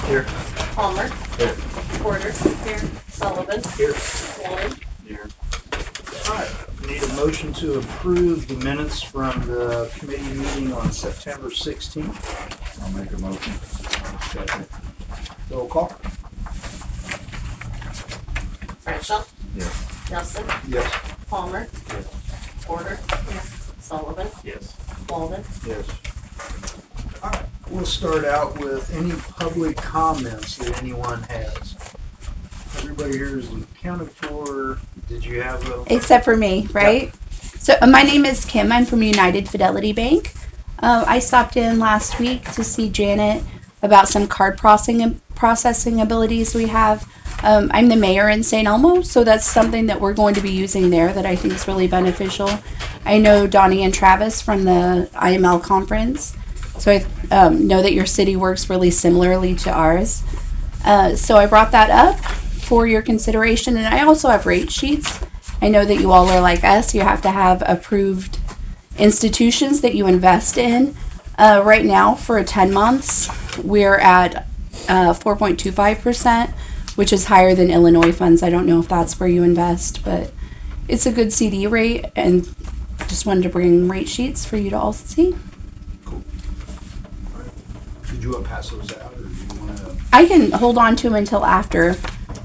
Here. Palmer. Here. Porter. Here. Sullivan. Here. Walden. Here. All right, we need a motion to approve the minutes from the committee meeting on September 16th. I'll make a motion. Second. Roll call. Bradshaw. Yes. Nelson. Yes. Palmer. Yes. Porter. Sullivan. Yes. Walden. Yes. All right, we'll start out with any public comments that anyone has. Everybody here is accounted for. Did you have a? Except for me, right? So my name is Kim. I'm from United Fidelity Bank. I stopped in last week to see Janet about some card processing abilities we have. I'm the mayor in St. Elmo, so that's something that we're going to be using there that I think is really beneficial. I know Donnie and Travis from the IML conference, so I know that your city works really similarly to ours. So I brought that up for your consideration, and I also have rate sheets. I know that you all are like us. You have to have approved institutions that you invest in. Right now, for 10 months, we're at 4.25%, which is higher than Illinois funds. I don't know if that's where you invest, but it's a good CD rate, and just wanted to bring rate sheets for you to all see. Cool. All right. Did you want to pass those out, or do you want to? I can hold on to them until after.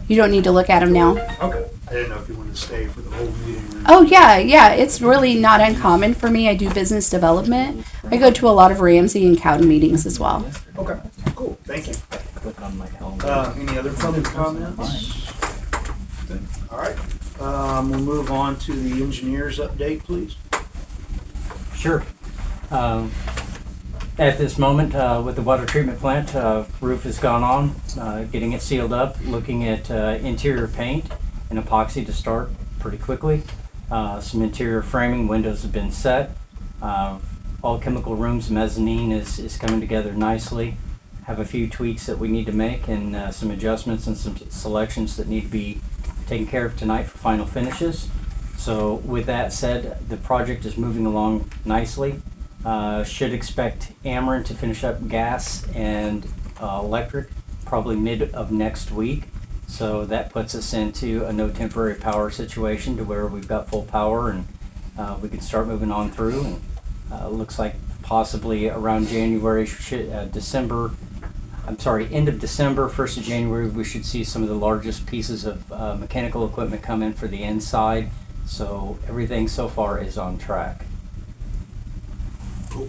You don't need to look at them now. Okay. I didn't know if you wanted to stay for the whole meeting. Or Oh yeah. It's really not uncommon for me. I do business development. I go to a lot of Ramsey and Cowden meetings as well. Okay. Cool. Thank you. Click on my helmet. Any other public comments? All right. We'll move on to the engineers update, please. Sure. At this moment, with the water treatment plant, roof has gone on, getting it sealed up, looking at interior paint and epoxy to start pretty quickly. Some interior framing, windows have been set. All chemical rooms, mezzanine is coming together nicely. Have a few tweaks that we need to make and some adjustments and some selections that need to be taken care of tonight for final finishes. So with that said, the project is moving along nicely. Should expect Ameren to finish up gas and electric probably mid of next week. So that puts us into a no temporary power situation to where we've got full power and we can start moving on through. And looks like possibly around January, December, end of December, 1st of January, we should see some of the largest pieces of mechanical equipment come in for the inside. So everything so far is on track. Cool.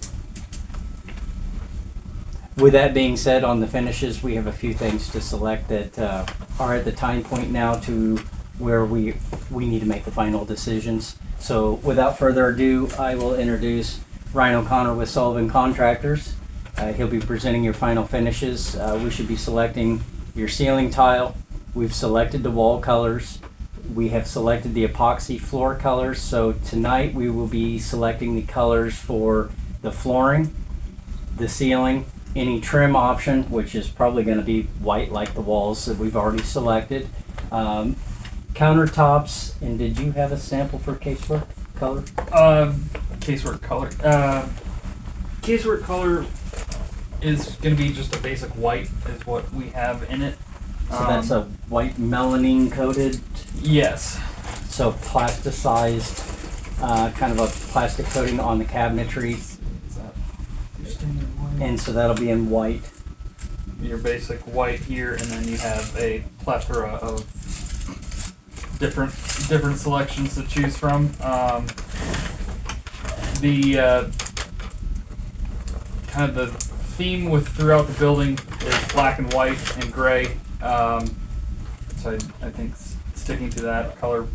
With that being said, on the finishes, we have a few things to select that are at the time point now to where we need to make the final decisions. So without further ado, I will introduce Ryan O'Connor with Sullivan Contractors. He'll be presenting your final finishes. We should be selecting your ceiling tile. We've selected the wall colors. We have selected the epoxy floor colors. So tonight we will be selecting the colors for the flooring, the ceiling, any trim option, which is probably going to be white like the walls that we've already selected. Countertops, and did you have a sample for casework color? Casework color. Casework color is going to be just a basic white, is what we have in it. So that's a white melamine coated, Yes. so plasticized, kind of a plastic coating on the cabinetry, Is that your standard white? and so that'll be in white. Your basic white here, and then you have a plethora of different selections to choose from. The kind of the theme with throughout the building is black and white and gray. So I think sticking to that color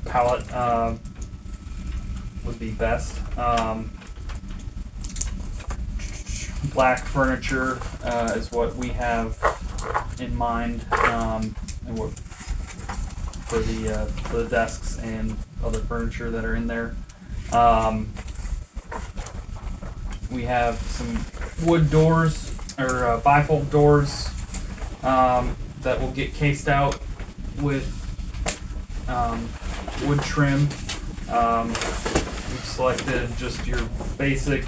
palette would be best. Black furniture is what we have in mind, and what for the desks and other furniture that are in there. We have some wood doors or bifold doors that will get cased out with wood trim. We've selected just your basic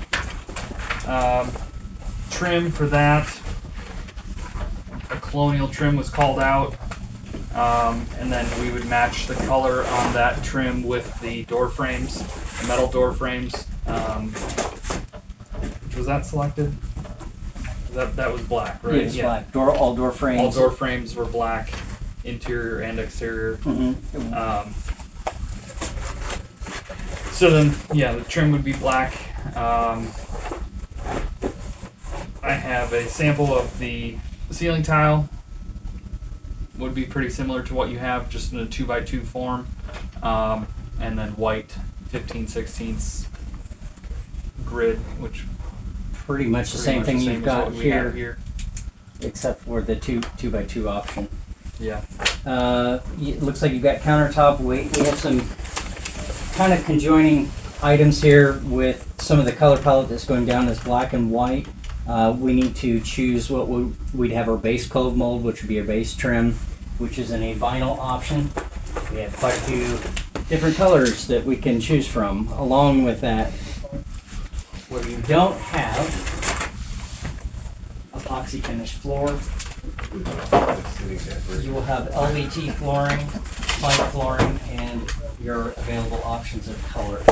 trim for that. colonial trim was called out. And then we would match the color on that trim with the door frames, the metal door frames. Was that selected? That was black, right? It's black. All door frames. All door frames were black, interior and exterior. Mhm. So then, yeah, the trim would be black. I have a sample of the ceiling tile. Would be pretty similar to what you have, just in a 2x2 form. And then white 15/16 grid, which Pretty much the pretty same much thing the same you've as got what we have here, except for the 2x2 option. Yeah. It looks like you've got countertop. We have some kind of conjoining items here with some of the color palette that's going down as black and white. We need to choose what we'd have our base cove mold, which would be our base trim, which is in a vinyl option. We have quite a few different colors that we can choose from. Along with that, where you don't have epoxy finished floor, you will have LVT flooring, plank flooring, and your available options of color.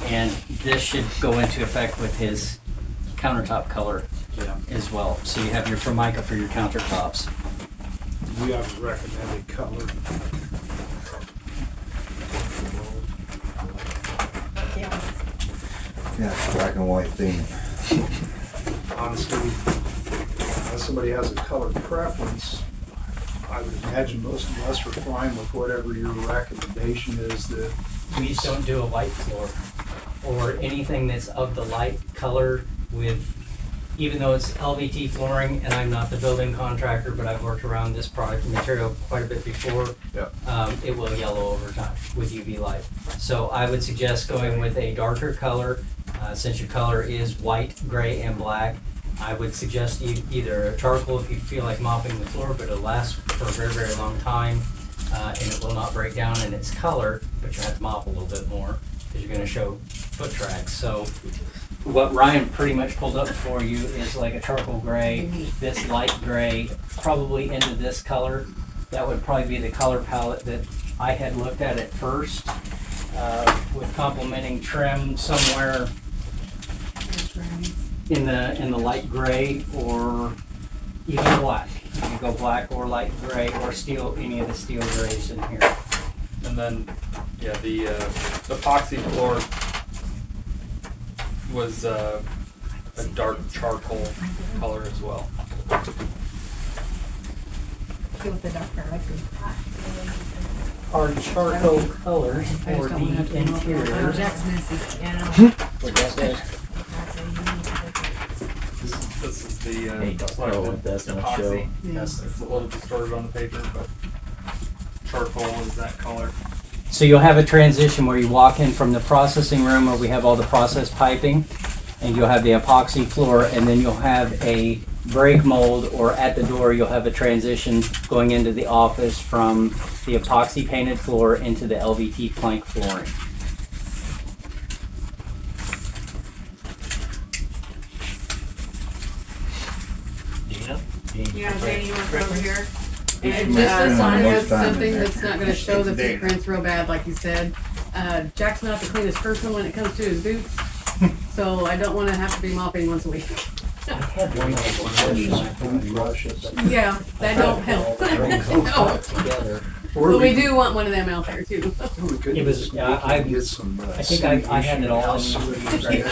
And this should go into effect with his countertop color as well. So you have your Formica for your countertops. We have a recommended color. Yeah, it's black and white theme. Honestly, unless somebody has a color preference, I would imagine most of us are fine with whatever your recommendation is. That We just don't do a white floor or anything that's of the light color with, even though it's LVT flooring and I'm not the building contractor, but I've worked around this product material quite a bit before. Yep. It will yellow over time with UV light. So I would suggest going with a darker color. Since your color is white, gray, and black, I would suggest either a charcoal if you feel like mopping the floor, but it'll last for a very, very long time. And it will not break down in its color, but you have to mop a little bit more because you're going to show foot tracks. So what Ryan pretty much pulled up for you is like a charcoal gray, this light gray, probably into this color. That would probably be the color palette that I had looked at first, with complementing trim somewhere in the light gray or even black. You can go black or light gray or steel, any of the steel grays in here. And then, yeah, the epoxy floor was a dark charcoal color as well. Our charcoal colors for the interior. This is the Hey, don't selected know what that's gonna show. epoxy. Yes, it's a little distorted on the paper, but charcoal is that color. So you'll have a transition where you walk in from the processing room where we have all the process piping, and you'll have the epoxy floor, and then you'll have a break mold, or at the door you'll have a transition going into the office from the epoxy painted floor into the LVT plank flooring. Yeah, Danny, you want to come over here? And Most this one time has in something there. that's not gonna show the footprints real bad, like you said. Jack's gonna have to clean his person when it comes to his boots, so I don't wanna have to be mopping once a week. Yeah, that don't help. No, Together. but we do want one of them out there too. It was, I get some. I think I had it all in Take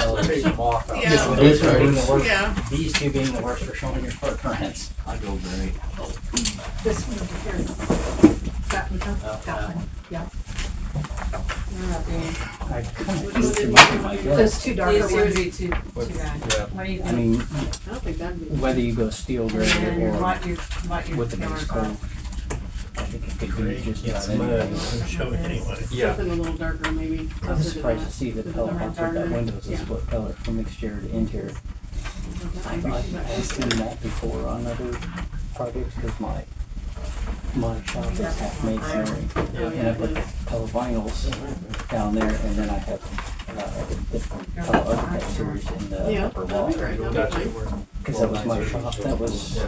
them off. Yeah. These two being the worst, Yeah. these two being the worst for showing your footprints. I go gray. This one over here. That one, huh? That one, yeah. I kind of think it might be my guess. Those two darker These would ones. be too bad. Yeah. What do you I think? mean, I don't think that'd be. whether you go steel gray And or what your with the base colors coat, are. I think it could be just about anything. Yeah. Something a little darker maybe. I'm closer to surprised to that. see that the The color red box with that darker. window is a Yeah. split color from exterior to interior. I've seen that before on other projects because my shop is half masonry. And I put the color vinyls down there, and then I have a different color architectures in the Yeah, upper that'd wall. be great. That'd be fine. Because that was my shop, that was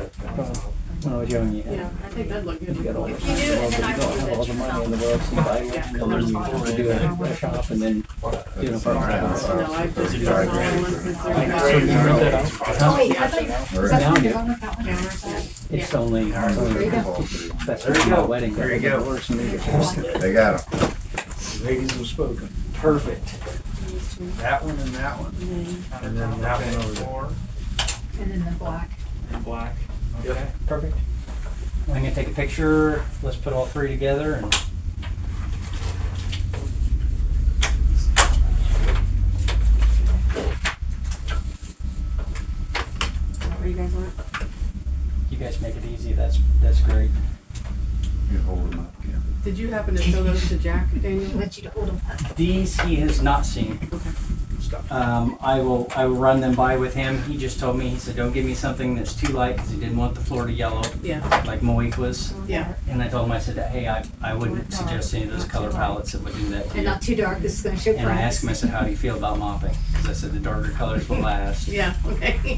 when I was young, you had. Yeah, I think that'd look good. You got all the If you do, and then I will have all the do the money in the world, so you buy one colors, you do a shop and then do an apartment house. No, I've just done all the ones since they're So you back. rent that out? Oh, wait, I thought you were, is that Now, the one yeah. you're going with that one? It's only, that's There you my go. wedding. There you go. Horse and maybe- They got them. Ladies have spoken. Perfect. That one and that one. And then that one over there. And then the black. In black. Yep. Okay. Perfect. I'm gonna take a picture. Let's put all three together and. What you guys want? You guys make it easy. That's great. You hold them up, Kim. Did you happen to show those to Jack, Daniel? Let you to hold them up. These he has not seen. I will run them by with him. He just told me, he said, don't give me something that's too light because he didn't want the Florida yellow Yeah, like Moik was. yeah. And I told him, I said, hey, I wouldn't suggest any of those color palettes that would do that to And you. not too dark, this is gonna show And I asked him, I promise. said, how do you feel about mopping? Because I said the darker colors will last. Yeah, okay.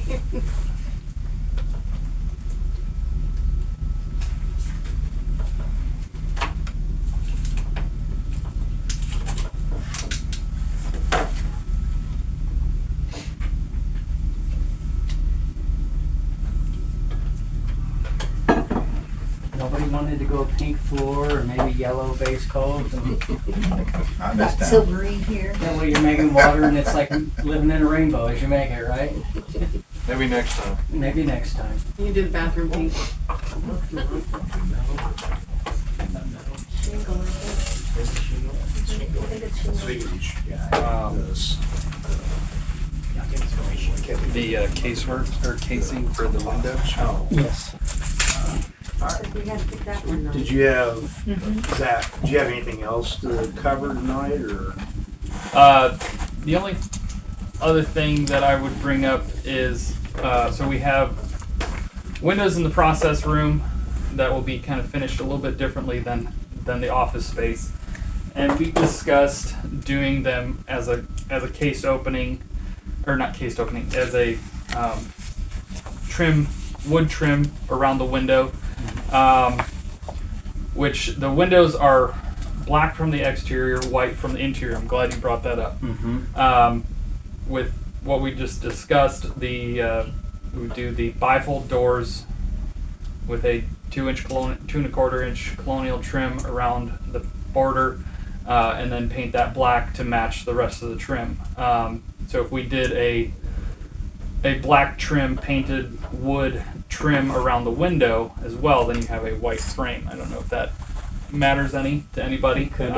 Nobody wanted to go pink floor or maybe yellow base coat. And I Got missed out. silver in here. that way you're making water and it's like living in a rainbow as you make it, right? Maybe next time. Maybe next time. You do the bathroom pink. The casework or casing for the window. Oh, Yes. We had to pick that one. did you have, Zach, did you have anything else to cover tonight or? The only other thing that I would bring up is so we have windows in the process room that will be kind of finished a little bit differently than the office space, and we discussed doing them as a case opening, or not case opening, as a wood trim around the window, which the windows are black from the exterior, white from the interior. I'm glad you brought that up. Mm-hmm. With what we just discussed, we do the bifold doors with a 2 2¼ inch colonial trim around the border, and then paint that black to match the rest of the trim. So if we did a black trim painted wood trim around the window as well, then you have a white frame. I don't know if that matters any to anybody. Could,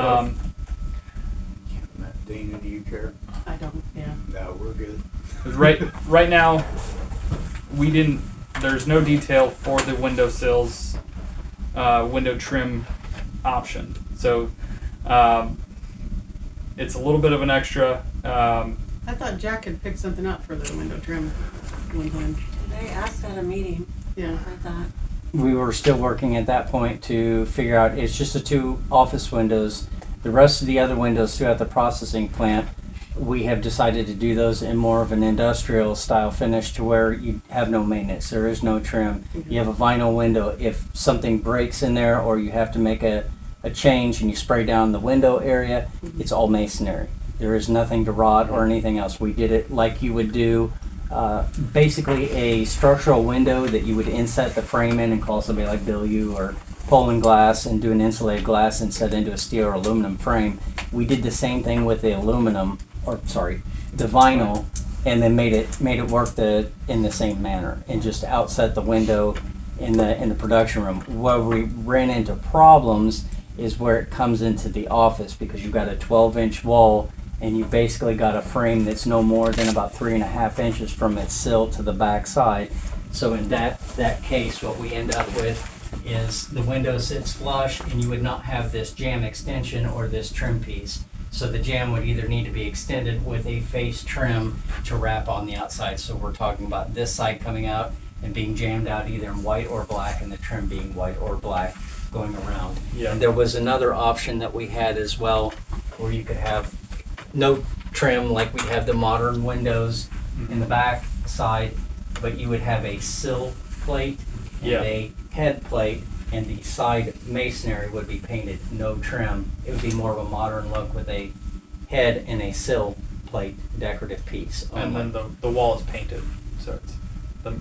Dana, do you care? I don't, yeah. No, we're good. 'Cause right now, there's no detail for the windowsills, window trim option. So, it's a little bit of an extra. I thought Jack had picked something up for the window trim one time. They asked at a meeting, Yeah. I thought. We were still working at that point to figure out, it's just the 2 office windows. The rest of the other windows throughout the processing plant, we have decided to do those in more of an industrial style finish to where you have no maintenance. There is no trim. You have a vinyl window. If something breaks in there or you have to make a change and you spray down the window area, it's all masonry. There is nothing to rot or anything else. We did it like you would do basically a structural window that you would inset the frame in and call somebody like Bill U or Poland Glass and do an insulated glass and set into a steel or aluminum frame. We did the same thing with the the vinyl, and then made it work in the same manner and just outset the window in the production room. Where we ran into problems is where it comes into the office, because you've got a 12-inch wall and you've basically got a frame that's no more than about 3.5 inches from its sill to the back side. So in that case, what we end up with is the window sits flush and you would not have this jamb extension or this trim piece. So the jamb would either need to be extended with a face trim to wrap on the outside. So we're talking about this side coming out and being jammed out either in white or black, and the trim being white or black going around. Yeah. And there was another option that we had as well, where you could have no trim like we have the modern windows in the back side, but you would have a sill plate and Yeah. a head plate, and the side masonry would be painted, no trim. It would be more of a modern look with a head and a sill plate decorative piece. And only. then the wall is painted, so it's the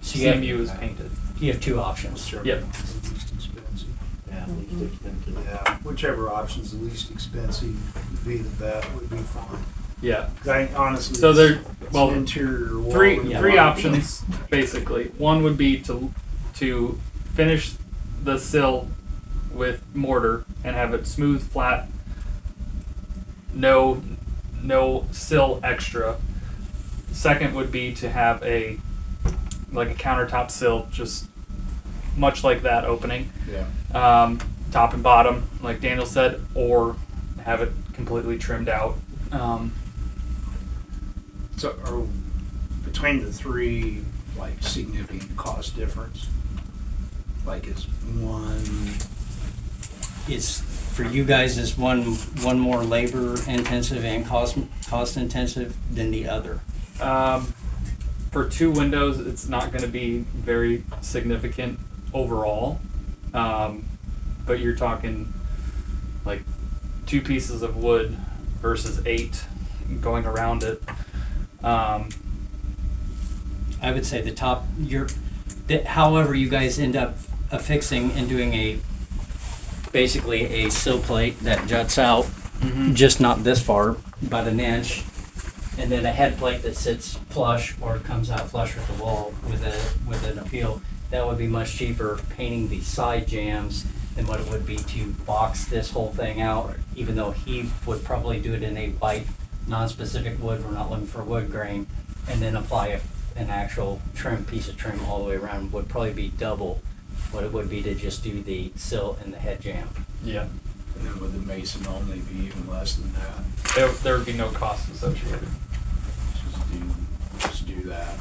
So you have- CMU is painted. You have two options. Yep. Least expensive. Yeah, least expensive. Yeah, whichever option's the least expensive would be the best, would be fine. Yeah. 'Cause I honestly, So there, it's well, an interior wall. three and three wall. options basically. One would be to finish the sill with mortar and have it smooth, flat, no sill extra. Second would be to have a countertop sill, just much like that opening, Yeah. top and bottom, like Daniel said, or have it completely trimmed out. So are between the three, like, significant cost difference? Like, is one, Is for you guys is one more labor intensive and cost intensive than the other. For two windows, it's not going to be very significant overall, but you're talking like 2 pieces of wood versus 8 going around it. I would say the top, however you guys end up affixing and doing basically a sill plate that juts out, just not this far, about an inch, and then a head plate that sits flush or comes out flush with the wall with an appeal. That would be much cheaper painting the side jams than what it would be to box this whole thing out, even though he would probably do it in a white, non-specific wood. We're not looking for wood grain, and then apply an actual piece of trim all the way around would probably be double what it would be to just do the sill and the head jam. Yeah, and then with the mason only be even less than that? there would be no cost associated. Just do that.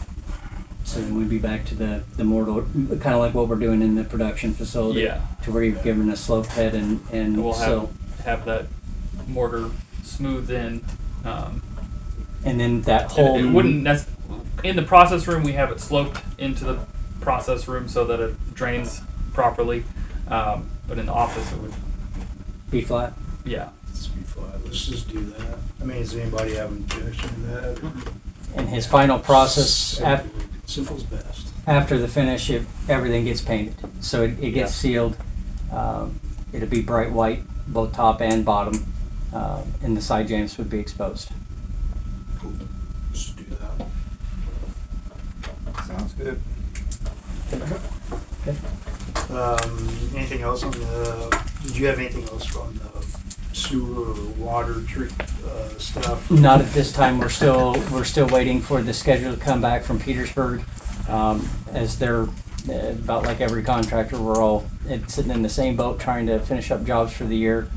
So then we'd be back to the mortar, kind of like what we're doing in the production facility. Yeah. To where you've given a sloped head and We'll sill. have that mortar smoothed in. And then that And whole. it wouldn't in the process room. We have it sloped into the process room so that it drains properly. But in the office, it would. Be flat. Yeah. Let's be flat. Let's just do that. I mean, does anybody have an objection to that? And his final process Simple's best. after the finish, everything gets painted. So it gets sealed. It'll be bright white, both top and bottom, and the side jams would be exposed. Cool. Just do that. Sounds good. Anything else on did you have anything else on the sewer or water stuff? Not at this time. We're still waiting for the schedule to come back from Petersburg. As they're about like every contractor, we're all sitting in the same boat trying to finish up jobs for the year.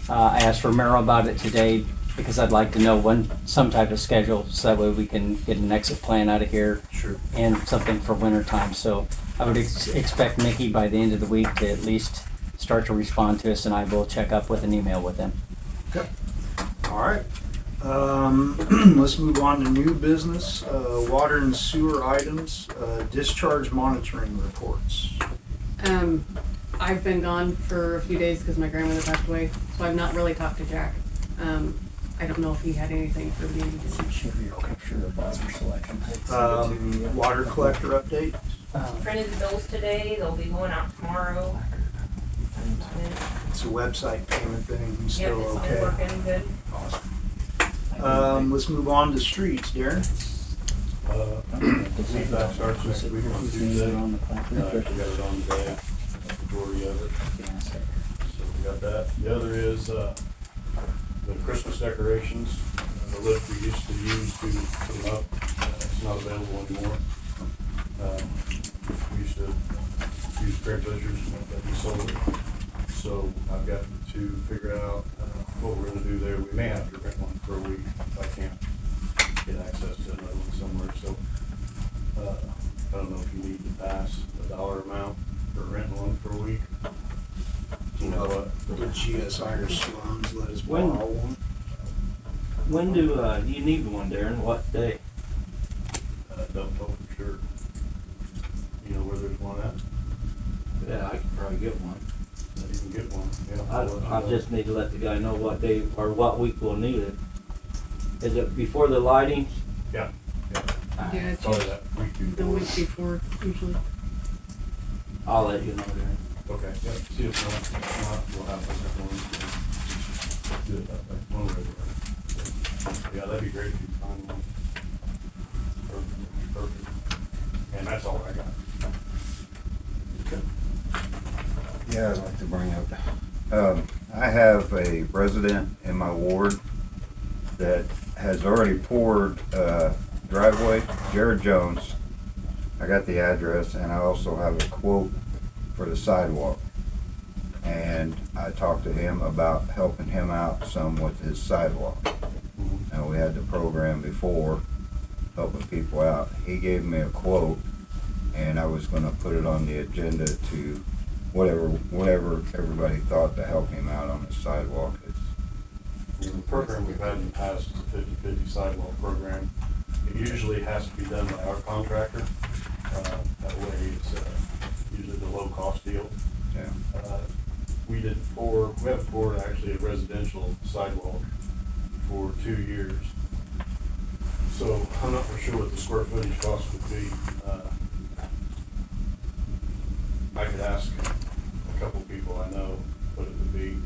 I asked Romero about it today because I'd like to know some type of schedule so that way we can get an exit plan out of here. Sure. And something for winter time. So I would expect Mickey by the end of the week to at least start to respond to us, and I will check up with an email with him. Okay. All right. Let's move on to new business, water and sewer items, discharge monitoring reports. I've been gone for a few days because my grandmother passed away, so I've not really talked to Jack. I don't know if he had anything for me. Water collector update. Printed the bills today, they'll be going out tomorrow. It's a website payment thing. Yep, Still it's okay. been working good. Awesome. Let's move on to streets, Darren. That starts next week on Tuesday. We got it on today, majority of it. So we got that. The other is, the Christmas decorations, the lift we used to use to put them up, it's not available anymore. We used to use Craigslisters that we sold it. So I've got to figure out what we're gonna do there. We may have to rent one for a week if I can't get access to another one somewhere. So I don't know if you need to pass a dollar amount for renting one for a week. You know what? The GS Irish Swans let us borrow one. When do you need one, Darren? What day? Don't know for sure. You know where there's one at? probably get one. You can get one, yeah. I just need to let the guy know what day or what week we'll need it. Is it before the lighting? Yeah. Yeah, it's Probably that week the before. week before usually. I'll let you know, Darren. Okay, yeah, see if not, we'll have this one. Do it that way, one way or the other. Yeah, that'd be great if you find one. Perfect. And that's all I got. Yeah, I'd like to bring up, I have a resident in my ward that has already poured, driveway, Jared Jones. I got the address and I also have a quote for the sidewalk. And I talked to him about helping him out some with his sidewalk. And we had the program before, helping people out. He gave me a quote and I was gonna put it on the agenda to whatever everybody thought to help him out on his sidewalk. The program we've had in the past is a 50/50 sidewalk program. It usually has to be done by our contractor. That way it's usually the low cost deal. Yeah. We haven't poured actually a residential sidewalk for 2 years. So I'm not for sure what the square footage cost would be. I could ask a couple people I know what it would be.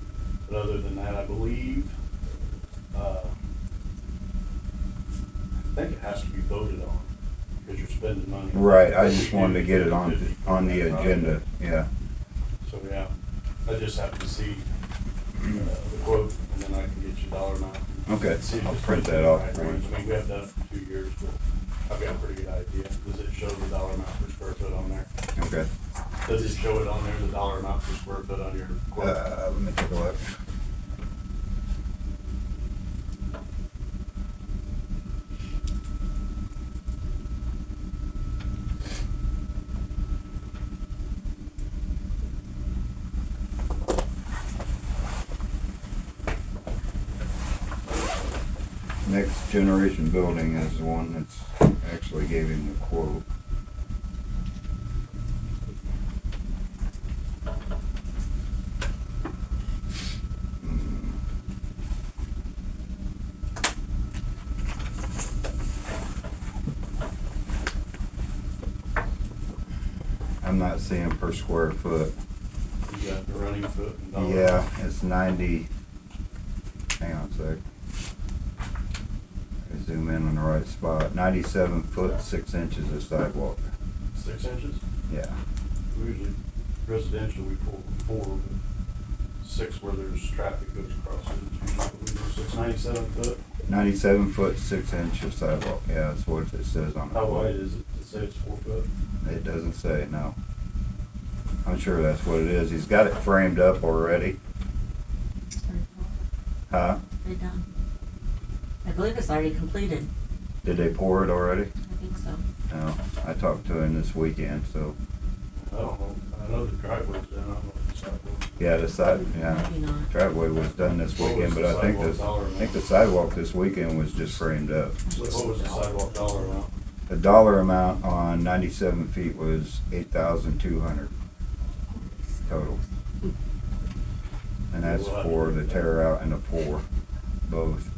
But other than that, I believe, I think it has to be voted on because you're spending money. Right, I just wanted to get it on the agenda, yeah. So, yeah, I just have to see the quote and then I can get you dollar amount. Okay, See if I'll it's print within that the off right for you. range. I mean, we have done it for 2 years, but I've got a pretty good idea. Does it show the dollar amount per square foot on there? Okay. Does it show it on there, the dollar amount per square foot on your quote? Let me take a look. Next Generation Building is the one that's actually gave him the quote. I'm not seeing per square foot. You got the running foot and dollar. Yeah, it's 90. Hang on a sec. I zoom in on the right spot. 97 foot 6 inches of sidewalk. 6 inches? Yeah. Usually residential, we pull 4, but 6 where there's traffic goes across it. So it's 97 foot. 97 foot 6 inches sidewalk. Yeah, that's what it says on the How quote. wide is it? Does it say it's 4 foot? It doesn't say, no. I'm sure that's what it is. He's got it framed up already. Huh? They done. I believe it's already completed. Did they pour it already? I think so. No. I talked to him this weekend, so. I don't know. I know the driveway's done. I don't know if the sidewalk. Yeah, the side, yeah. Maybe not. Driveway was done this What was weekend, but the I think sidewalk dollar amount? the sidewalk this weekend was just framed up. So what was the sidewalk dollar amount? The dollar amount on 97 feet was 8,200 total. And that's for the tear out and the pour, both.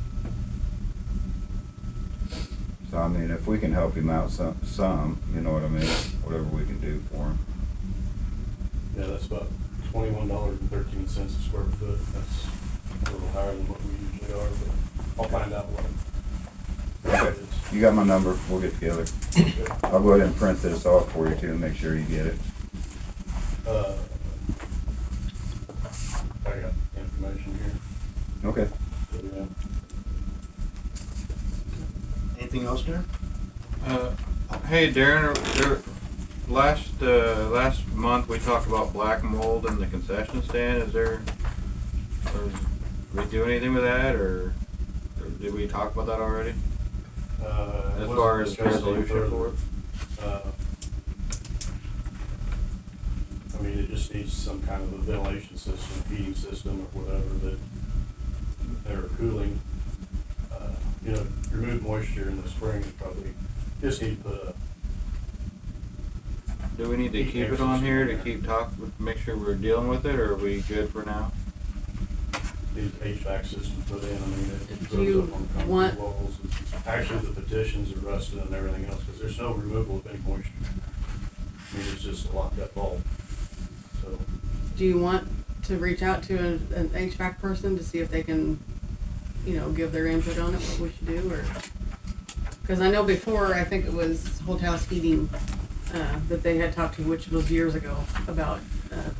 So I mean, if we can help him out some, you know what I mean, whatever we can do for him. Yeah, that's about $21.13 a square foot. That's a little higher than what we usually are, but I'll find out what Okay, it is. you got my number, we'll get together. I'll go ahead and print this off for you too, make sure you get it. I got information here. Okay. So, yeah. Anything else, Darren? Hey Darren, last month we talked about black mold in the concession stand. Did we do anything with that, or did we talk about that already? As far as resolution for it? I mean, it just needs some kind of a ventilation system, heating system, or whatever or cooling. Remove moisture in the spring, probably just need to put Do we need to keep it on here to keep make sure we're dealing with it, or are we good for now? These HVAC systems put in, I mean, it Do you goes up on concrete want- walls. Actually, the petitions are rusted and everything else, because there's no removal of any moisture. I mean, it's just a locked up bulb. So, Do you want to reach out to an HVAC person to see if they can, give their input on it, what we should do, or? Because I know before, I think it was Whole House Heating, that they had talked to, which was years ago, about,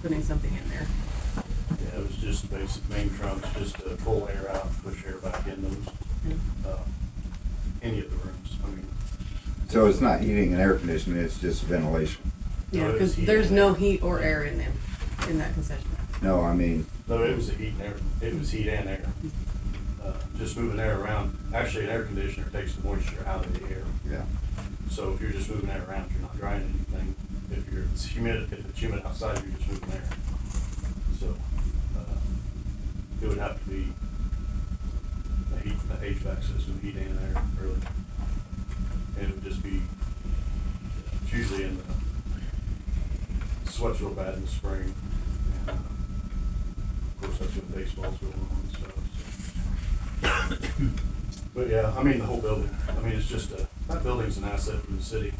putting something in there. yeah, it was just basic main trunks, just to pull air out, push air back in those, any of the rooms, I mean. So it's not heating and air conditioning, it's just ventilation? Yeah, No, it because was heat there's and no air. heat or air in them, in that concession. No, I mean, No, it was a heat and air, it was heat and air. Just moving air around, actually an air conditioner takes the moisture out of the air. yeah. So if you're just moving air around, you're not drying anything. If it's humid outside, you're just moving air. So, it would have to be a HVAC system, heat and air, really. And it would just be, it's usually in the, sweats real bad in the spring. And, of course, that's when baseball's going on and stuff. So. But yeah, I mean, the whole building, I mean, it's just that building's an asset for the city.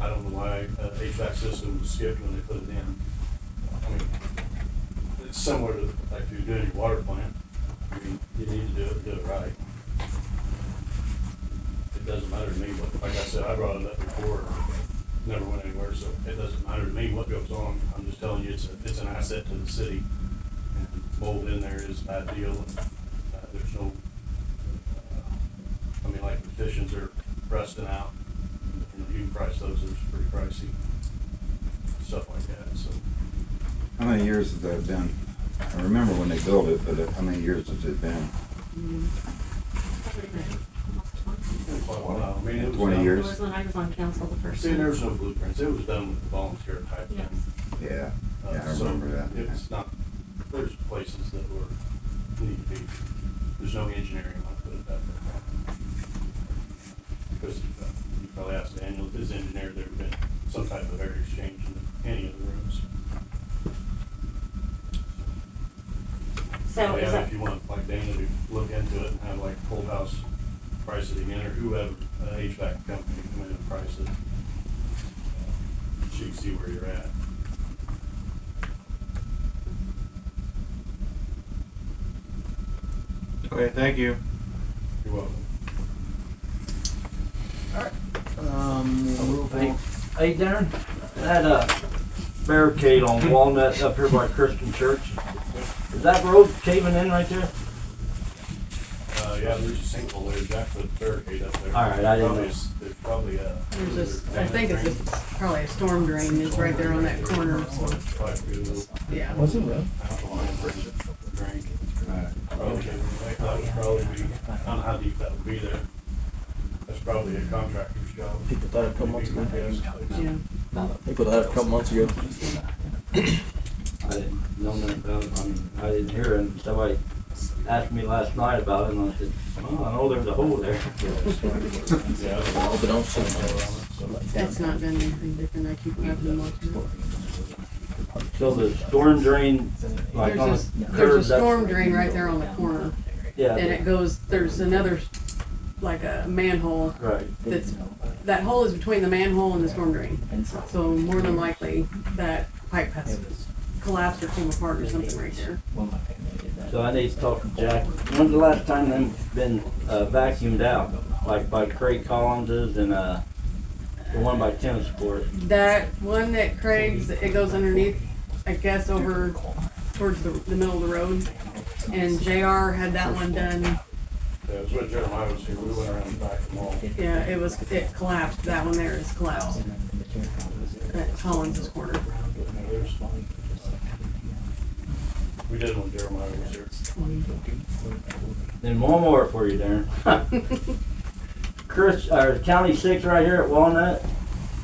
I don't know why HVAC system was skipped when they put it in. I mean, it's similar to like if you're doing your water plant. I mean, you need to do it right. It doesn't matter to me what, like I said, I brought it up before, never went anywhere, so it doesn't matter to me what goes on. I'm just telling you, it's an asset to the city. And mold in there is a bad deal. There's no, I mean, like the petitions are rusting out. You can price those, it's pretty pricey. Stuff like that, so. How many years has that been? I remember when they built it, but how many years has it been? Quite a while. I mean, it was 20 done- years? It was when I was on council the first See, time. there was no blueprints. It was done with the volunteer type Yes. thing. Yeah, yeah, I So remember that. It's not, there's places that need to be, there's no engineering on it, put it that way. Because you probably asked Daniel, if his engineer, there would have been some type of air exchange in any of the rooms. So Yeah, is that, if you want, like Dana, to look into it and have like Whole House price it again, or whoever, HVAC company come in and price it. So you can see where you're at. Okay, thank you. You're welcome. Hey Darren, that barricade on Walnut up here by Christian Church, is that road caving in right there? Yeah, there's a sinkhole there, Jack put a barricade up there. All right, I didn't know. There's probably There's this, I think it's just probably a storm drain is right there on that corner, so, yeah. Was it really? Drain. Probably, that would probably be, I don't know how deep that would be there. That's probably a contractor's job. He put that a couple months ago. Yeah. He put that a couple months ago. I didn't know nothing about it. I mean, I didn't hear it. And somebody asked me last night about it, and I said, well, I know there's a hole there. Oh, but don't say That's not been anything different, I keep having watching it. So the storm drain, like on There's the a, curb, there's a that's- storm drain right there on the corner, Yeah. and it goes, there's another, like a manhole, Right. that hole is between the manhole and the storm drain. So more than likely, that pipe has collapsed or came apart or something right there. So I need to talk to Jack. When's the last time them been vacuumed out? Like by Craig Collins's and the one by Tennis Court? That one that Craig's, it goes underneath, I guess, over towards the middle of the road. And JR had that one done, Yeah, it was when Jeremiah was here, we went around the back of the mall. yeah, it collapsed, that one there is collapsed. At Collins's corner. We did when Jeremiah was here. Then one more for you, Darren. Chris, or County 6 right here at Walnut,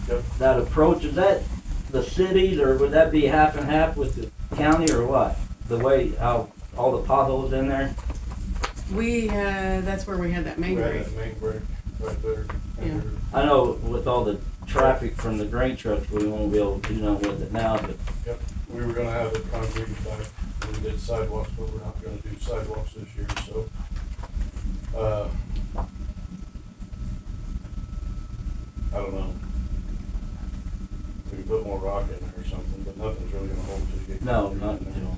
Yep. that approach, is that the cities, or would that be half and half with the county, or what? The way, how all the potholes in there? We had, that's where we had that main We had break. that main break right there. Yeah. I know with all the traffic from the grain trucks, we won't be able to do nothing with it now, but Yep, we were gonna have it concrete back, we did sidewalks, but we're not gonna do sidewalks this year, so. I don't know. We can put more rock in there or something, but nothing's really gonna hold till you get. no, concrete not, in there. you know,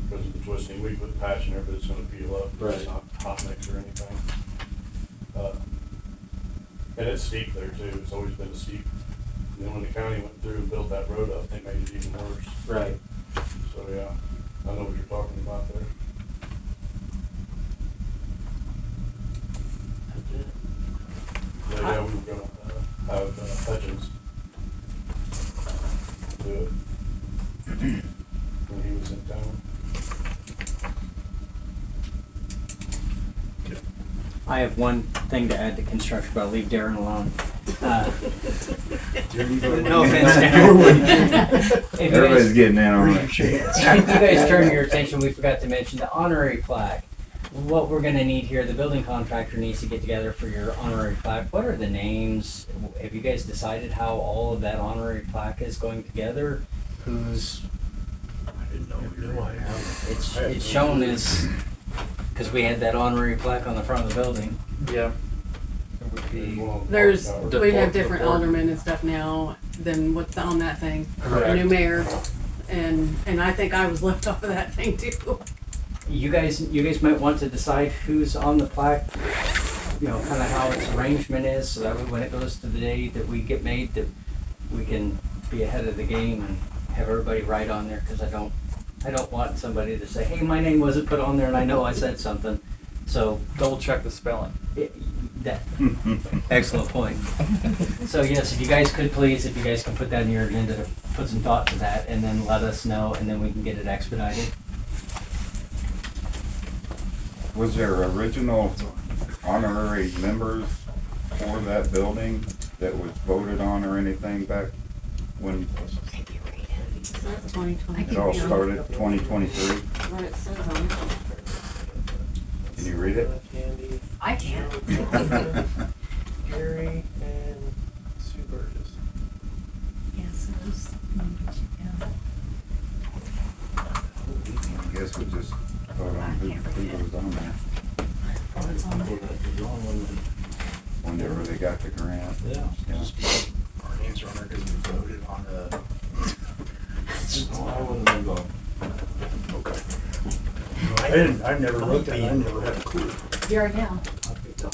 Because of the twisting, we put patch in there, but it's gonna peel up, Right. it's not hot mix or anything. And it's steep there too, it's always been steep. And then when the county went through and built that road up, they made it even worse. right. So, yeah, I know what you're talking about there. That's it. But yeah, we were gonna, have Hutchins do it. When he was in town. I have one thing to add to construction, but I'll leave Darren alone. No offense, Darren. If you Everybody's guys- getting in on it. If you guys turn your attention, we forgot to mention the honorary plaque. What we're gonna need here, the building contractor needs to get together for your honorary plaque. What are the names? Have you guys decided how all of that honorary plaque is going together? Who's, I didn't know we were. it's shown as, because we had that honorary plaque on the front of the building. Yeah. There's, The we have board- different the board. aldermen and stuff now than what's on that thing. A Correct. new mayor, and I think I was left off of that thing too. You guys might want to decide who's on the plaque, you know, kind of how its arrangement is, so that way when it goes to the day that we get made, that we can be ahead of the game and have everybody write on there, because I don't want somebody to say, hey, my name wasn't put on there and I know I said something. So Double check the spelling. that, excellent point. So yes, if you guys could please, if you guys can put that in your agenda to put some thought to that, and then let us know, and then we can get it expedited. Was there original honorary members for that building that was voted on or anything back when So that's 2020. it all started, 2023? What it says on it. Can you read it? Candy, I can't. Gary, and Sue Burgess. Yes, it was. I guess we just vote on who was on there whenever they got the grant. Yeah. Our names are on there because we voted on the. I wouldn't have gone. Okay. I've never looked at it, I never had a clue. You are now.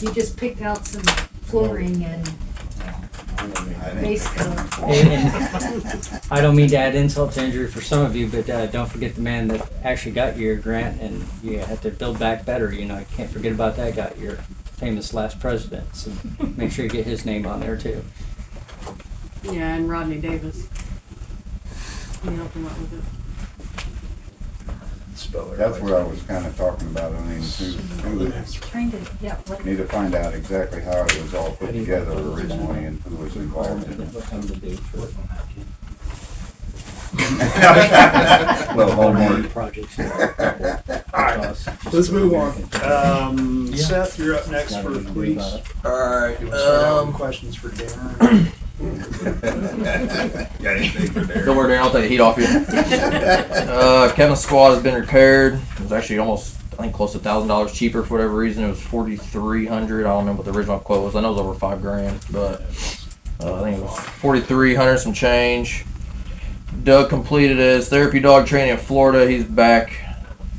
You just picked out some flooring and base coat. And I don't mean to add insult to injury for some of you, but don't forget the man that actually got your grant, and you have to build back better. You know, I can't forget about that guy, your famous last president. So make sure you get his name on there too. Yeah, and Rodney Davis. He helped him out with it. That's what I was kind of talking about. I mean, who Trying to, yeah, what? need to find out exactly how it was all put together originally and who was involved in it. What time to do for Little homework. projects. Let's move on. Seth, you're up next for police. Alright, You want to start out with questions for Darren? Got anything for Derek? Don't worry, Darren, I'll take the heat off you. Kevin's squad has been repaired. It was actually almost, I think, close to $1,000 cheaper for whatever reason. It was $4,300. I don't remember what the original quote was. I know it was over $5,000, but I think it was $4,300 some change. Doug completed his therapy dog training in Florida. He's back.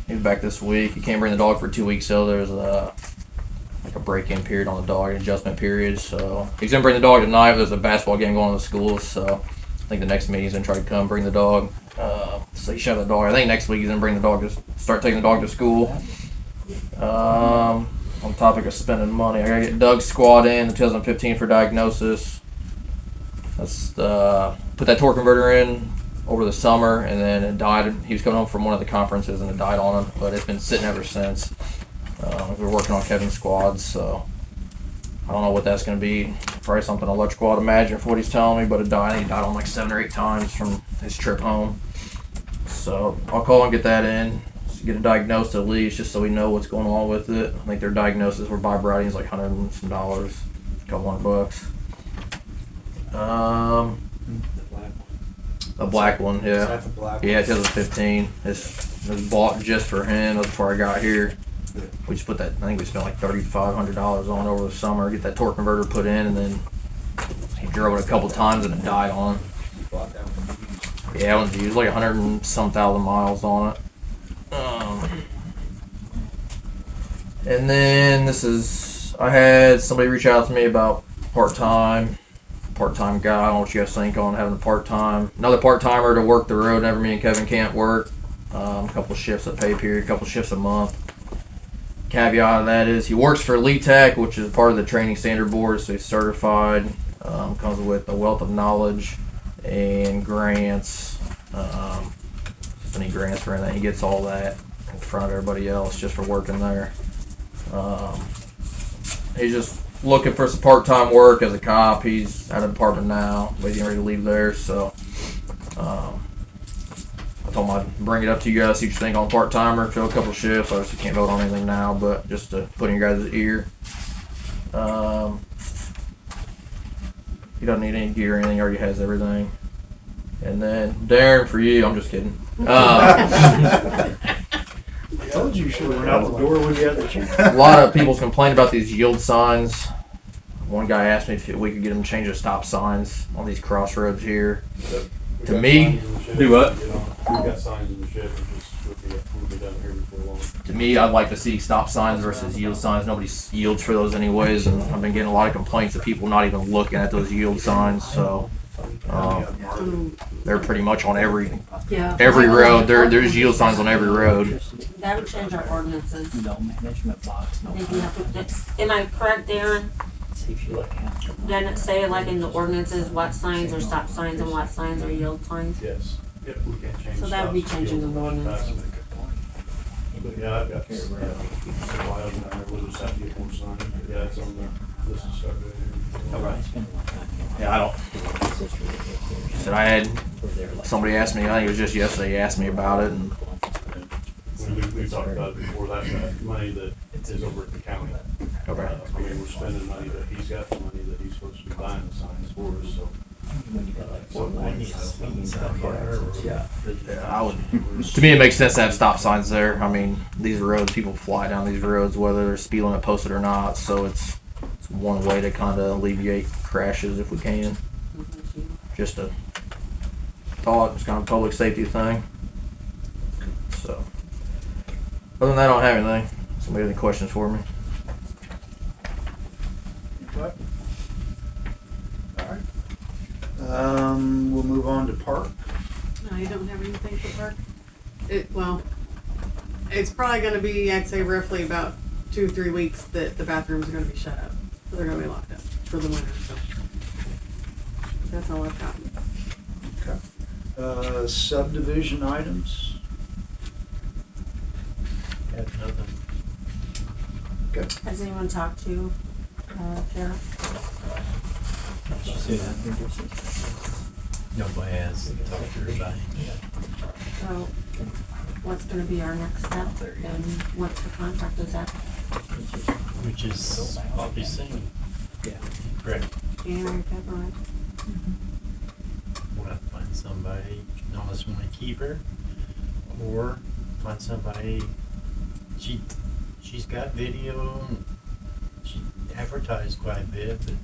He's back this week. He can't bring the dog for 2 weeks, so there's like a break-in period on the dog, an adjustment period. So he's gonna bring the dog tonight. There's a basketball game going on in the school, so I think the next meeting he's gonna try to come bring the dog. So he should have the dog. I think next week he's gonna bring the dog to start taking the dog to school. On topic of spending money, I gotta get Doug's squad in the 2015 for diagnosis. Let's put that torque converter in over the summer, and then it died. He was coming home from one of the conferences, and it died on him, but it's been sitting ever since. We're working on Kevin's squad, so I don't know what that's going to be. Probably something electrical, I'd imagine, for what he's telling me, but it died. I think he died on like 7 or 8 times from his trip home. So I'll call and get that in, get it diagnosed at least, just so we know what's going on with it. I think their diagnosis for vibrating is like $100 and some, a couple $100. A black one, Is yeah. that the black Yeah, one? 2015. It was bought just for him. That's before I got here. We just put that. I think we spent like $3,500 on it over the summer. Get that torque converter put in, and then he drove it a couple times and it died on. You bought that one. Yeah, it was used like 100 and some thousand miles on it. And then I had somebody reach out to me about part-time guy. I don't know what you guys think on having another part-timer to work the road whenever me and Kevin can't work. A couple shifts at pay period, a couple shifts a month. Caveat of that is he works for LETAC, which is part of the training standard board, so he's certified. Comes with a wealth of knowledge and grants. Any grants for anything, he gets all that in front of everybody else just for working there. He's just looking for some part-time work as a cop. He's at a department now, but he's getting ready to leave there. So I told him I'd bring it up to you guys, see what you think on part-timer, fill a couple shifts. Obviously can't vote on anything now, but just to put in your guys' ear. He doesn't need any gear or anything, already has everything. And then Darren, for you, I'm just kidding. I told you should have went out the door when you had the chance. A lot of people's complained about these yield signs. One guy asked me if we could get them to change the stop signs on these crossroads here. We To got me, signs in the shed. do what? We got signs in the shed, we'll be done here before long. To me, I'd like to see stop signs versus yield signs. Nobody yields for those anyways, and I've been getting a lot of complaints of people not even looking at those yield signs. So they're pretty much on every Yeah. road. There's yield signs on every road. That would change our ordinances. No management box, no. They'd be up to- Am I correct, Darren? See if you look at. Doesn't it say like in the ordinances what signs are stop signs and what signs are yield signs? Yes. Yep, we can't change. So that would be stops, changing yields, the ordinance. passing. But yeah, I've got, several items down there, we'll just have to get more signs. Yeah, it's on the list of stuff right here. Yeah, I don't. Said I had somebody asked me. I think it was just yesterday. He asked me about it, and We talked about it before, that money that is over at the county. Okay. I mean, we're spending money that he's got the money that he's supposed to be buying the signs for us, so. I would. To me, it makes sense to have stop signs there. I mean, these roads, people fly down these roads whether they're speed limit posted or not. So it's one way to kind of alleviate crashes if we can. Just a thought. It's kind of a public safety thing. So other than that, I don't have anything. Somebody have any questions for me? What? All right. We'll move on to park. No, you don't have anything for park? It's probably gonna be, I'd say roughly about 2-3 weeks that the bathrooms are gonna be shut up. So they're gonna be locked up for the winter, so. That's all I've got. Okay. Subdivision items. Okay. Has anyone talked to, Sheriff? Nobody has talked to everybody. So, what's gonna be our next step, and what's the contract is at? Which is obviously, correct. January, February? We'll have to find somebody, unless we want to keep her, or find somebody, she's got video, and she advertised quite a bit, but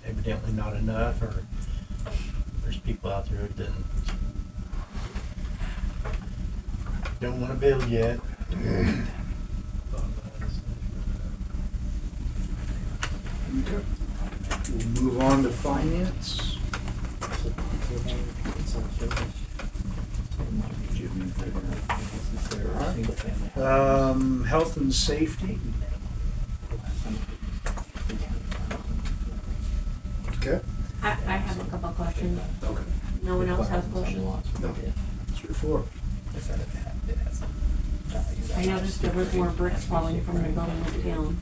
evidently not enough, or there's people out there that don't want to build yet. Okay. We'll move on to finance. Health and safety. Okay. I have a couple of questions. Okay. No one else has questions? No. It's your floor. I noticed there was more bricks falling from the building of town.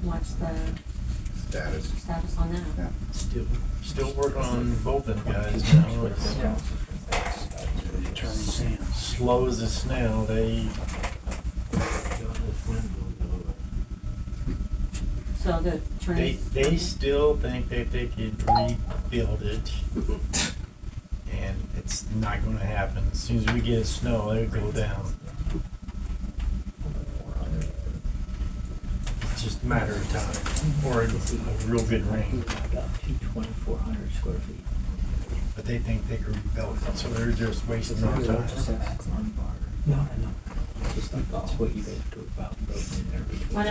What's the status on that? Still working on both of them guys now. It's slow as a snail. They So So the attorney. They still think that they could rebuild it. And it's not gonna happen. As soon as we get snow, it'll go down. It's just a matter of time, or a real good rain. About 2,400 square feet. But they think they could rebuild it, so they're just wasting our time. No. That's what you guys talk about. What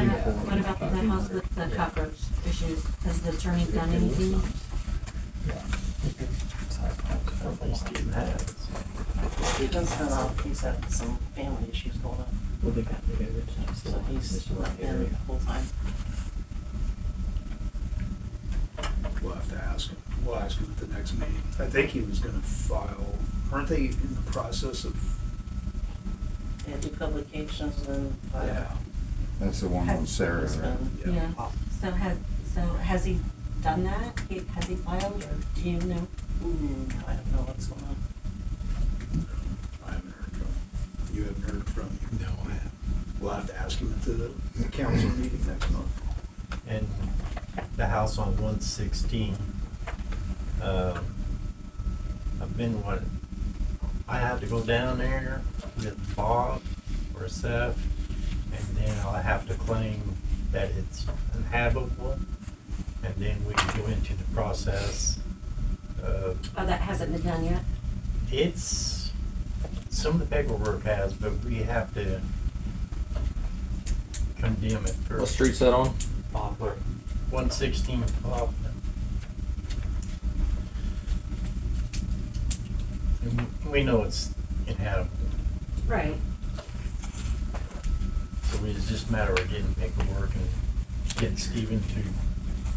about the house with the cockroach issues? Has the attorney done anything? He does have he's had some family issues going on. Well, they got together. So he's not been full time. We'll have to ask him. We'll ask him at the next meeting. I think he was gonna file, aren't they in the process of? Yeah, do publications and. Yeah. That's the one on Sarah, right? Yeah. So has he done that? Has he filed, or do you know? I don't know what's going on. I haven't heard from him. You haven't heard from him? No, I haven't. We'll have to ask him at the council meeting next month. And the house on 116, I've been I have to go down there with Bob or Seth, and then I'll have to claim that it's inhabitable, and then we can go into the process. Oh, that hasn't been done yet? It's, some of the paperwork has, but we have to condemn it first. What street's that on? Poplar. 116 Poplar. And we know it's inhabitable, Right. so it's just a matter of getting paperwork and getting Stephen to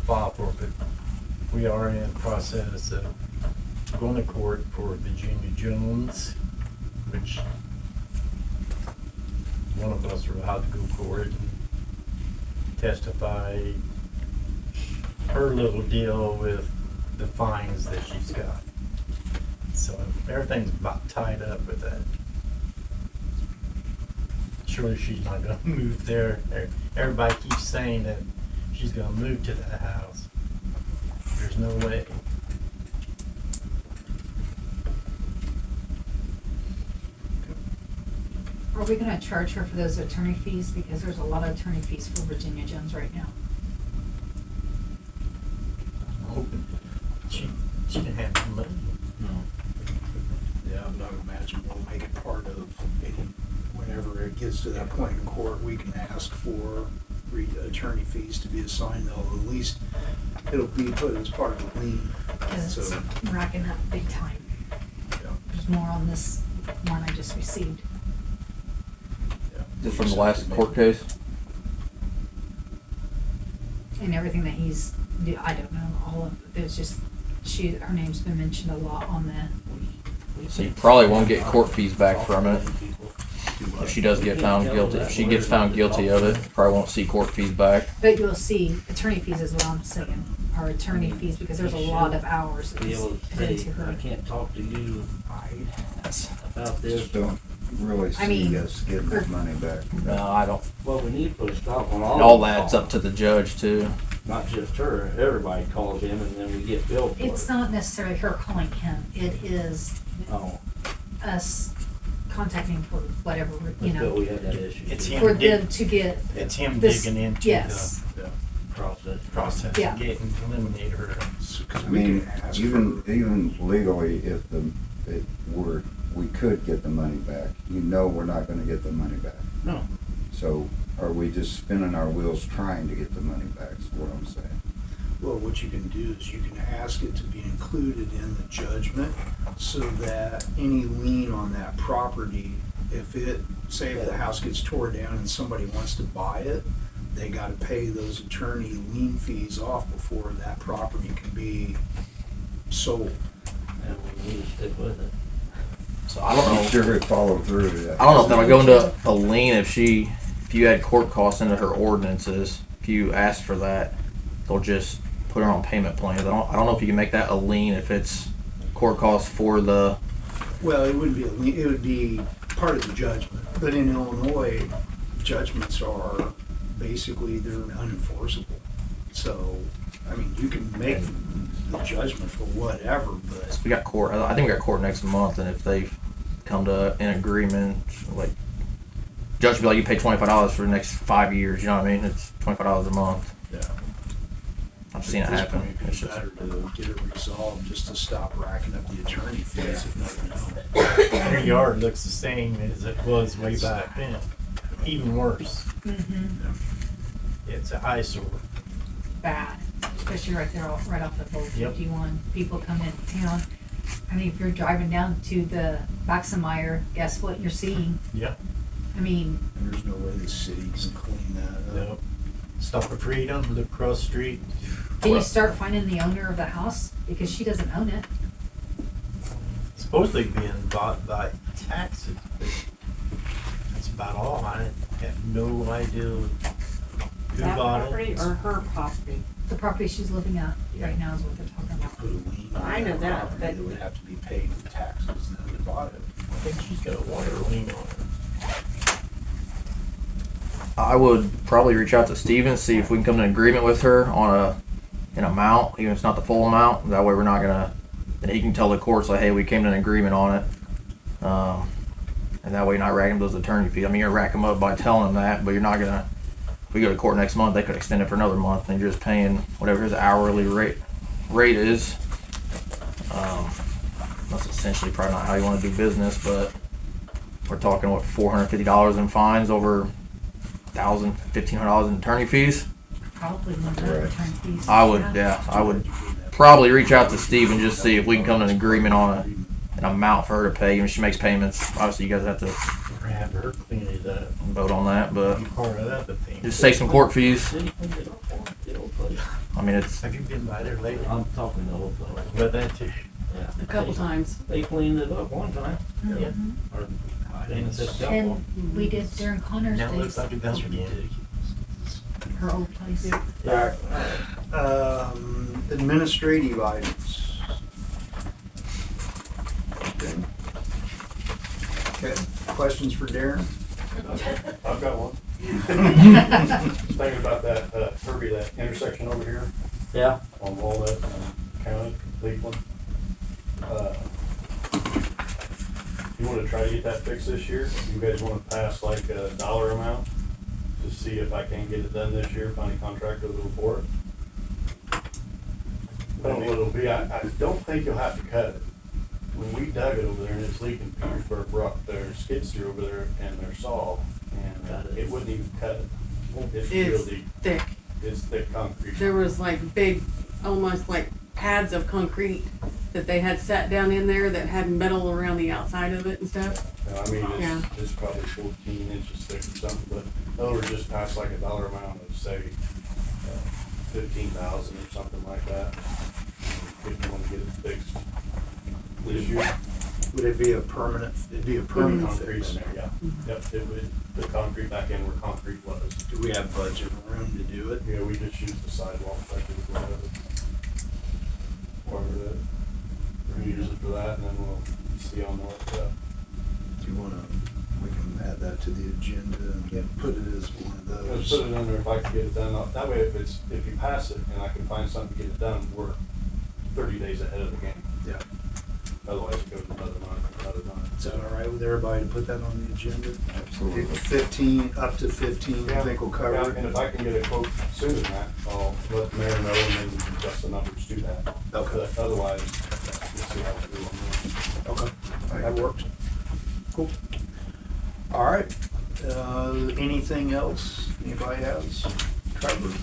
file for it. But we are in the process of going to court for Virginia Jones, which one of us are allowed to go to court and testify her little deal with the fines that she's got. So everything's about tied up with that. Surely she's not gonna move there. Everybody keeps saying that she's gonna move to that house. There's no way. Are we gonna charge her for those attorney fees? Because there's a lot of attorney fees for Virginia Jones right now. I'm hoping she didn't have the money. Yeah, I would imagine we'll make it part of any, whenever it gets to that point in court, we can ask for attorney fees to be assigned. They'll at least, it'll be put as part of the lien. Because it's So, racking up big time. yeah, There's more on this one I just received. yeah. Just from the last court case? And everything that I don't know, all of, there's just, her name's been mentioned a lot on the. So you probably won't get court fees back from it. If she does get found guilty, if she gets found guilty of it, probably won't see court fees back. But you'll see attorney fees is what I'm saying, or attorney fees, because there's a lot of hours that Be is able to put say, into I her. can't talk to you about this. Just don't really I mean, see us getting that money back. No, I don't. Well, we need to put a stop on all. It all of them adds up to the judge too. Not just her, everybody calls him and then we get billed for it. It's not necessarily her calling him, it is Oh, us contacting for whatever, you but know, we had that issue. It's too. him. for them to get. It's him this- digging into yes. the Process. process Yeah. and getting, eliminate her. I mean, even legally, if we could get the money back, we're not gonna get the money back. No. So are we just spinning our wheels trying to get the money back, is what I'm saying. Well, what you can do is you can ask it to be included in the judgment so that any lien on that property, if the house gets torn down and somebody wants to buy it, they gotta pay those attorney lien fees off before that property can be sold. And we need to stick with it. So I don't know. I'm sure it followed through to that. I don't know if that would go into a lien if you add court costs into her ordinances. If you ask for that, they'll just put her on payment plans. I don't know if you can make that a lien if it's court costs for the. Well, it wouldn't be a lien, it would be part of the judgment. But in Illinois, judgments are basically, they're unenforceable. So, I mean, you can make the judgment for whatever, but We got court. I think we got court next month, and if they come to an agreement, like judge will be like, you pay $25 for the next 5 years. You know what I mean? It's $25 a month. yeah. I've seen it At this happen. point, it'd It's be just, better to get it resolved, just to stop racking up the attorney fees, if nothing else. Their yard looks the same as it was way back then, even worse. It's an eyesore. Bad, especially right there, right off the Old Yep. 51. People come into town. I mean, if you're driving down to the Baxemeyer, guess what you're seeing? Yep. I mean, And there's no way the city can clean that up. Nope. Stop at Freedom, look across the street. can you start finding the owner of the house? Because she doesn't own it. Supposedly being bought by taxes, but that's about all. I have no idea who That bought property it. or her property? The property she's living at right now is what they're talking about. Put a lien on I know that, property, but- It would have to be paid in taxes, and then they bought it. I think she's got a water lien on it. I would probably reach out to Steven, see if we can come to an agreement with her on an amount, even if it's not the full amount. That way we're not gonna, and he can tell the courts like, hey, we came to an agreement on it. And that way you're not racking up those attorney fees. I mean, you're gonna rack them up by telling them that, but you're not gonna, if we go to court next month, they could extend it for another month, and you're just paying whatever his hourly rate is. That's essentially probably not how you wanna do business, but we're talking, what, $450 in fines over $1,000, $1,500 in attorney fees. Probably more than return fees. I would probably reach out to Steve and just see if we can come to an agreement on an amount for her to pay. Even if she makes payments, obviously you guys have to Or have her clean it up. vote on that, but Be part of that, the thing. just save some court fees. City cleaned it up for the old place. I mean, it's, Have you been by there lately? I'm talking the old place. But that too. Yeah. A couple times. They cleaned it up one time. Yeah. Or, I didn't set it up And on. we did during Connor's Now it looks days, like it's done again. her old place. Alright, administrative items. Okay, questions for Darren? I've got one. Thinking about that, Kirby, that intersection over here Yeah. on Walnut County, Cleveland. You wanna try to get that fixed this year? You guys wanna pass like a dollar amount to see if I can get it done this year, find a contractor that'll pour it? I don't know what it'll be. I don't think you'll have to cut it. When we dug it over there and it's leaking, Petersburg brought their skid steer over there and their saw, and it wouldn't even cut it. It's real It's deep. thick. It's thick concrete. There was like big, almost like pads of concrete that they had set down in there that had metal around the outside of it and stuff. I mean, Yeah. it's probably 14 inches thick or something, but those were just past like a dollar amount of, say, 15,000 or something like that. If you wanna get it fixed this year. Would it be a permanent, it'd be a permanent Concrete fix? in there, yeah. Yep, it would, the concrete back in where concrete was. Do we have budget room to do it? Yeah, we just used the sidewalk, like it was one of it. Part of it. We're gonna use it for that, and then we'll see on what, Do you wanna, we can add that to the agenda and put it as one of let's those. put it in there if I can get it done. That way, if you pass it and I can find something to get it done, we're 30 days ahead of the game. Yeah. Otherwise, it goes another month. Is that all right with everybody to put that on the agenda? Absolutely. 15, up to 15, I think we'll cover Yeah, it. and if I can get a quote sooner than that, I'll let the mayor know and then adjust the numbers to that. Okay. But otherwise, we'll see how we do on that. Okay, that worked. Cool. All right, anything else anybody has covered?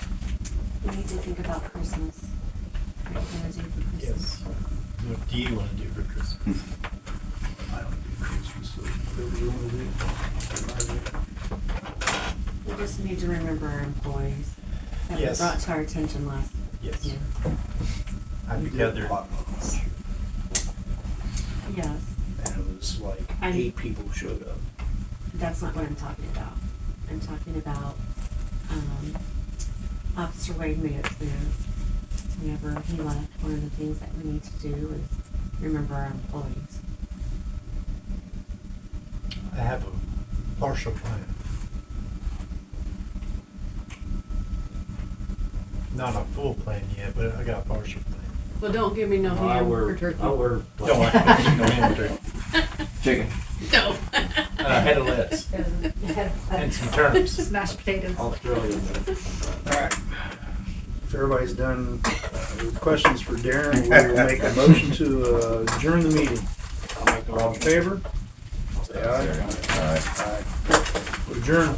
We need to think about Christmas. What we're gonna do for Christmas. Yes. What do you want to do for Christmas? I don't do Christmas, so whatever you wanna do. We just need to remember our employees that was Yes. brought to our attention last Yes. year. I We did gathered. potlucks, Yes, and it was like I- 8 people showed up. that's not what I'm talking about. I'm talking about, Officer Wade made it clear whenever he left, one of the things that we need to do is remember our employees. I have a partial plan. not a full plan yet, but I got a partial plan. Well, don't give me no I ham wear, or turkey. I wear. Don't want no ham or turkey. Chicken. No. Head of lettuce and some turnips. Mashed potatoes. Australian. Alright. If everybody's done with questions for Darren, we will make a motion to adjourn the meeting. All in favor? Say aye. Aye. Adjourn.